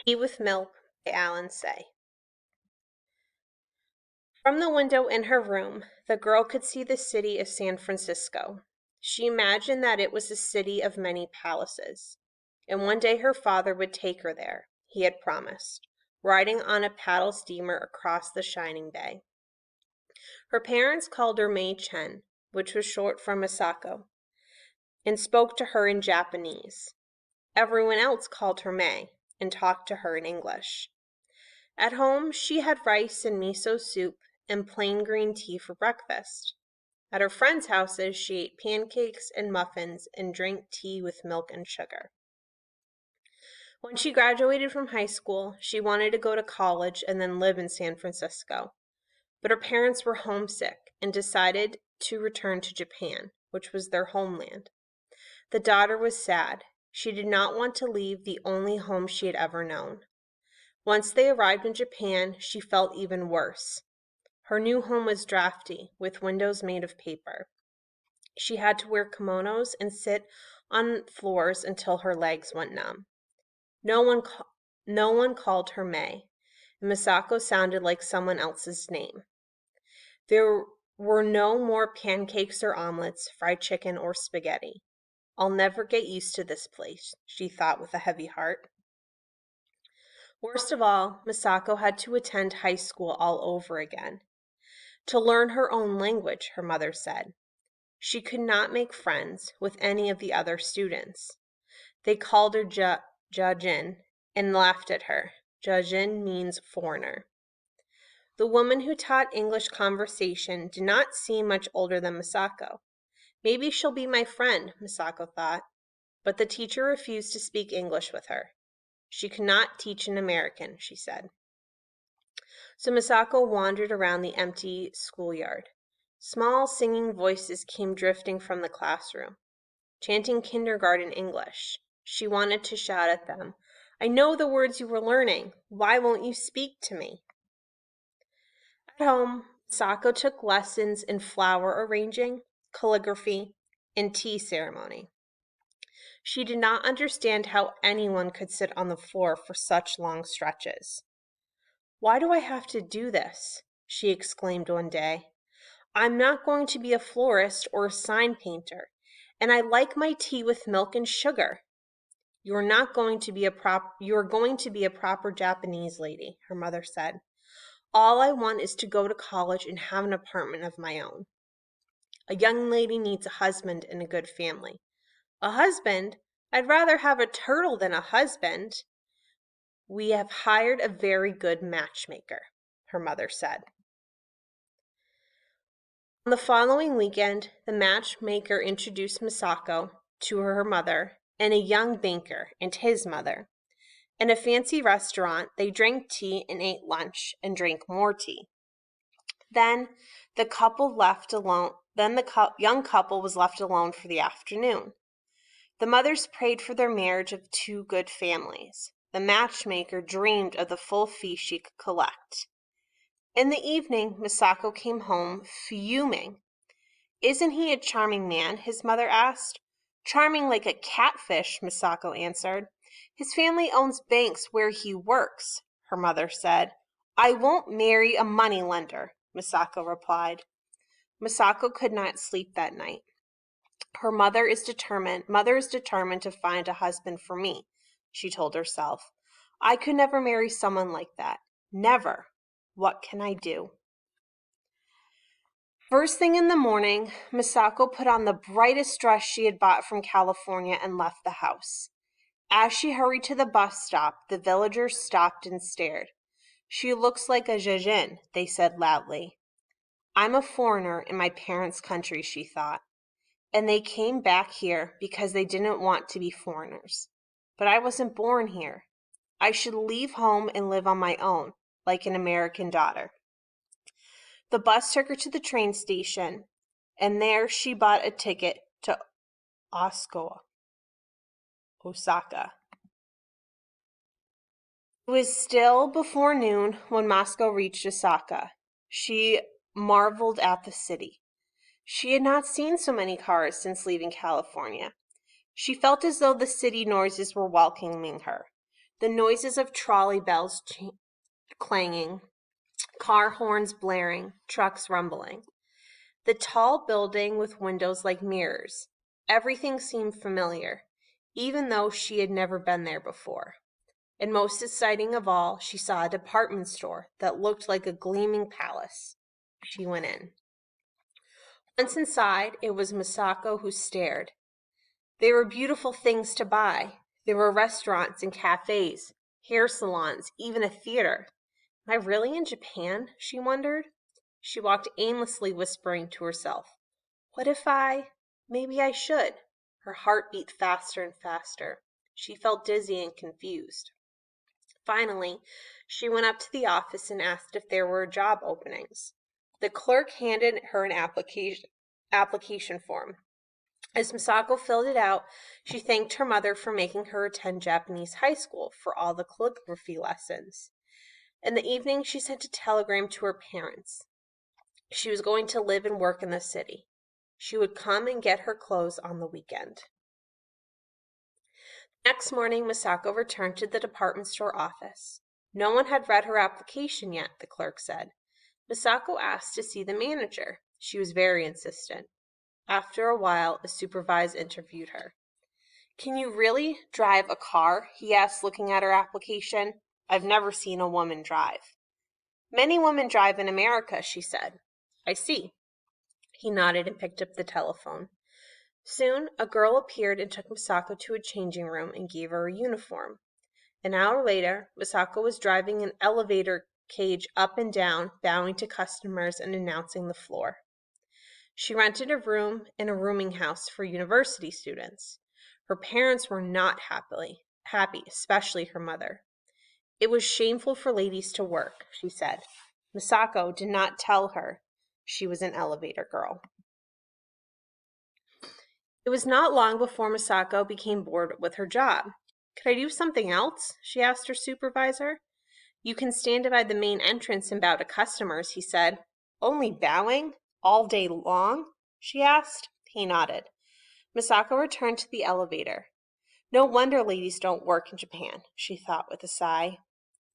Tea with Milk by Alan Say. From the window in her room, the girl could see the city of San Francisco. She imagined that it was a city of many palaces, and one day her father would take her there, he had promised, riding on a paddle steamer across the shining bay. Her parents called her Mei Chen, which was short for Misako, and spoke to her in Japanese. Everyone else called her Mei and talked to her in English. At home, she had rice and miso soup and plain green tea for breakfast. At her friends' houses, she ate pancakes and muffins and drank tea with milk and sugar. When she graduated from high school, she wanted to go to college and then live in San Francisco. But her parents were homesick and decided to return to Japan, which was their homeland. The daughter was sad. She did not want to leave the only home she had ever known. Once they arrived in Japan, she felt even worse. Her new home was drafty, with windows made of paper. She had to wear kimonos and sit on floors until her legs went numb. No one called her Mei, and Misako sounded like someone else's name. There were no more pancakes or omelets, fried chicken or spaghetti. I'll never get used to this place, she thought with a heavy heart. Worst of all, Misako had to attend high school all over again. To learn her own language, her mother said. She could not make friends with any of the other students. They called her Jajin and laughed at her. Jajin means foreigner. The woman who taught English conversation did not seem much older than Misako. Maybe she'll be my friend, Misako thought. But the teacher refused to speak English with her. She could not teach an American, she said. So Misako wandered around the empty schoolyard. Small singing voices came drifting from the classroom, chanting kindergarten English. She wanted to shout at them, I know the words you were learning. Why won't you speak to me? At home, Misako took lessons in flower arranging, calligraphy, and tea ceremony. She did not understand how anyone could sit on the floor for such long stretches. Why do I have to do this? She exclaimed one day. I'm not going to be a florist or a sign painter, and I like my tea with milk and sugar. You're going to be a proper Japanese lady, her mother said. All I want is to go to college and have an apartment of my own. A young lady needs a husband and a good family. A husband? I'd rather have a turtle than a husband. We have hired a very good matchmaker, her mother said. On the following weekend, the matchmaker introduced Misako to her mother and a young banker and his mother. In a fancy restaurant, they drank tea and ate lunch and drank more tea. Then the young couple was left alone for the afternoon. The mothers prayed for their marriage of two good families. The matchmaker dreamed of the full fee she could collect. In the evening, Misako came home fuming. Isn't he a charming man? His mother asked. Charming like a catfish, Misako answered. His family owns banks where he works, her mother said. I won't marry a moneylender, Misako replied. Misako could not sleep that night. Her mother is determined to find a husband for me, she told herself. I could never marry someone like that. Never. What can I do? First thing in the morning, Misako put on the brightest dress she had bought from California and left the house. As she hurried to the bus stop, the villagers stopped and stared. She looks like a Jajin, they said loudly. I'm a foreigner in my parents' country, she thought. And they came back here because they didn't want to be foreigners. But I wasn't born here. I should leave home and live on my own, like an American daughter. The bus took her to the train station, and there she bought a ticket to Osaka. It was still before noon when Moscow reached Osaka. She marveled at the city. She had not seen so many cars since leaving California. She felt as though the city noises were welcoming her. the noises of trolley bells clanging, car horns blaring, trucks rumbling. The tall building with windows like mirrors. Everything seemed familiar, even though she had never been there before. And most exciting of all, she saw a department store that looked like a gleaming palace. She went in. Once inside, it was Misako who stared. There were beautiful things to buy. There were restaurants and cafes, hair salons, even a theater. Am I really in Japan? She wondered. She walked aimlessly, whispering to herself, What if maybe I should? Her heart beat faster and faster. She felt dizzy and confused. Finally, she went up to the office and asked if there were job openings. The clerk handed her an application form. As Misako filled it out, she thanked her mother for making her attend Japanese high school for all the calligraphy lessons. In the evening, she sent a telegram to her parents. She was going to live and work in the city. She would come and get her clothes on the weekend. Next morning, Misako returned to the department store office. No one had read her application yet, the clerk said. Misako asked to see the manager. She was very insistent. After a while, a supervisor interviewed her. Can you really drive a car? He asked, looking at her application. I've never seen a woman drive. Many women drive in America, she said. I see. He nodded and picked up the telephone. Soon, a girl appeared and took Misako to a changing room and gave her a uniform. An hour later, Misako was driving an elevator cage up and down, bowing to customers and announcing the floor. She rented a room in a rooming house for university students. Her parents were not happy, especially her mother. It was shameful for ladies to work, she said. Misako did not tell her she was an elevator girl. It was not long before Misako became bored with her job. Could I do something else? She asked her supervisor. You can stand by the main entrance and bow to customers, he said. Only bowing? All day long? She asked. He nodded. Misako returned to the elevator. No wonder ladies don't work in Japan, she thought with a sigh.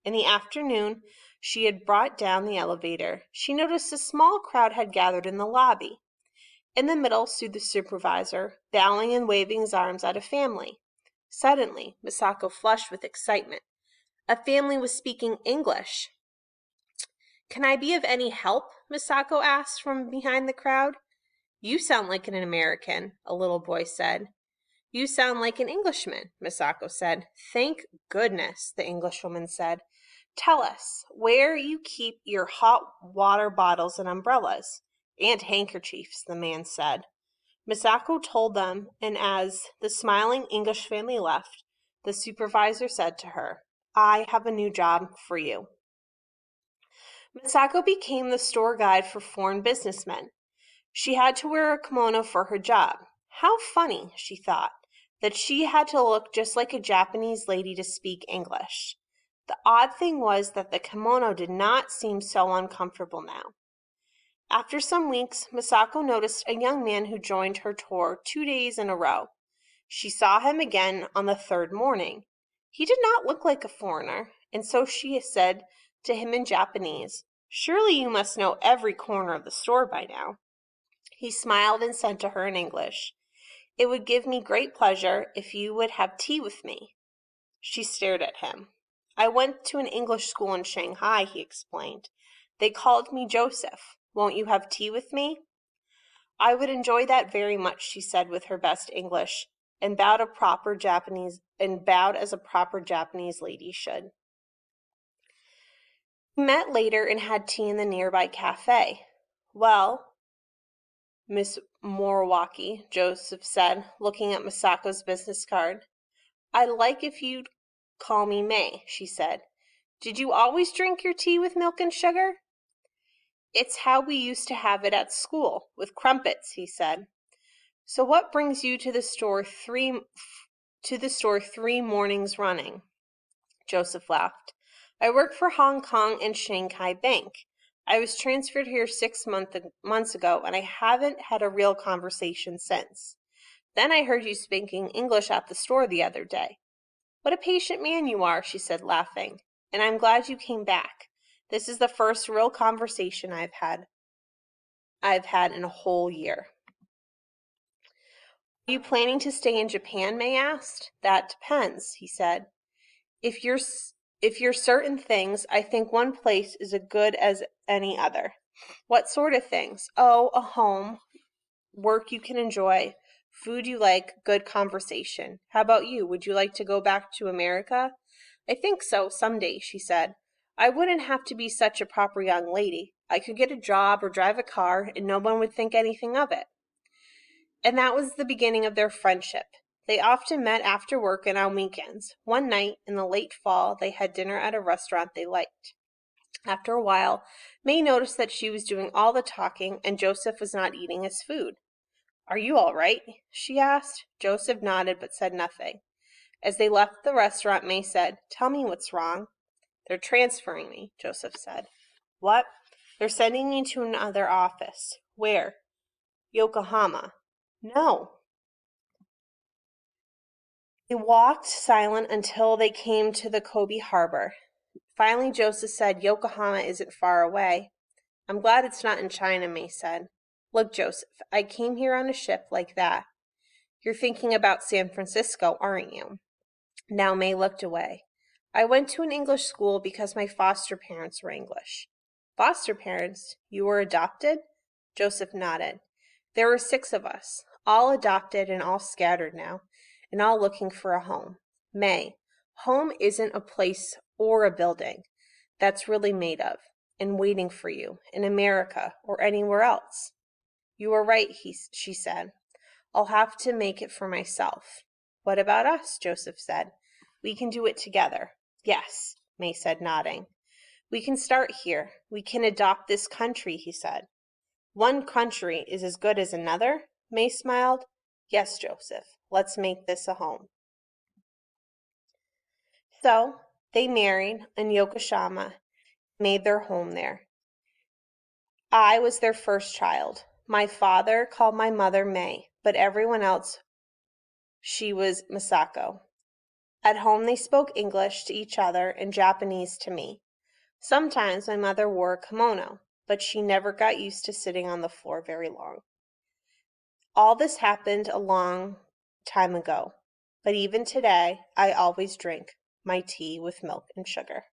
In the afternoon, she had brought down the elevator. She noticed a small crowd had gathered in the lobby. In the middle stood the supervisor, bowing and waving his arms at a family. Suddenly, Misako flushed with excitement. A family was speaking English. Can I be of any help? Misako asked from behind the crowd. You sound like an American, a little boy said. You sound like an Englishman, Misako said. Thank goodness, the Englishwoman said. Tell us where you keep your hot water bottles and umbrellas. And handkerchiefs, the man said. Misako told them, and as the smiling English family left, the supervisor said to her, I have a new job for you. Misako became the store guide for foreign businessmen. She had to wear a kimono for her job. How funny, she thought, that she had to look just like a Japanese lady to speak English. The odd thing was that the kimono did not seem so uncomfortable now. After some weeks, Misako noticed a young man who joined her tour 2 days in a row. She saw him again on the third morning. He did not look like a foreigner, and so she said to him in Japanese, Surely you must know every corner of the store by now. He smiled and said to her in English, It would give me great pleasure if you would have tea with me. She stared at him. I went to an English school in Shanghai, he explained. They called me Joseph. Won't you have tea with me? I would enjoy that very much, she said with her best English, and bowed as a proper Japanese lady should. We met later and had tea in the nearby cafe. Well, Miss Moriwaki, Joseph said, looking at Misako's business card. I'd like if you'd call me May, she said. Did you always drink your tea with milk and sugar? It's how we used to have it at school, with crumpets, he said. So what brings you to the store three mornings running? Joseph laughed. I work for Hong Kong and Shanghai Bank. I was transferred here 6 months ago, and I haven't had a real conversation since. Then I heard you speaking English at the store the other day. What a patient man you are, she said, laughing. And I'm glad you came back. This is the first real conversation I've had in a whole year. Are you planning to stay in Japan? May asked. That depends, he said. If you're certain things, I think one place is as good as any other. What sort of things? Oh, a home, work you can enjoy, food you like, good conversation. How about you? Would you like to go back to America? I think so, someday, she said. I wouldn't have to be such a proper young lady. I could get a job or drive a car, and no one would think anything of it. And that was the beginning of their friendship. They often met after work and on weekends. One night, in the late fall, they had dinner at a restaurant they liked. After a while, May noticed that she was doing all the talking and Joseph was not eating his food. Are you all right? She asked. Joseph nodded but said nothing. As they left the restaurant, May said, Tell me what's wrong. They're transferring me, Joseph said. What? They're sending me to another office. Where? Yokohama. No. They walked silent until they came to the Kobe harbor. Finally, Joseph said, Yokohama isn't far away. I'm glad it's not in China, May said. Look, Joseph, I came here on a ship like that. You're thinking about San Francisco, aren't you? Now May looked away. I went to an English school because my foster parents were English. Foster parents? You were adopted? Joseph nodded. There were 6 of us, all adopted and all scattered now, and all looking for a home. May, home isn't a place or a building. That's really made of and waiting for you in America or anywhere else. You are right, she said. I'll have to make it for myself. What about us? Joseph said. We can do it together. Yes, May said, nodding. We can start here. We can adopt this country, he said. One country is as good as another? May smiled. Yes, Joseph. Let's make this a home. So they married in Yokohama, made their home there. I was their first child. My father called my mother May, but everyone else, she was Masako. At home, they spoke English to each other and Japanese to me. Sometimes my mother wore a kimono, but she never got used to sitting on the floor very long. All this happened a long time ago, but even today, I always drink my tea with milk and sugar.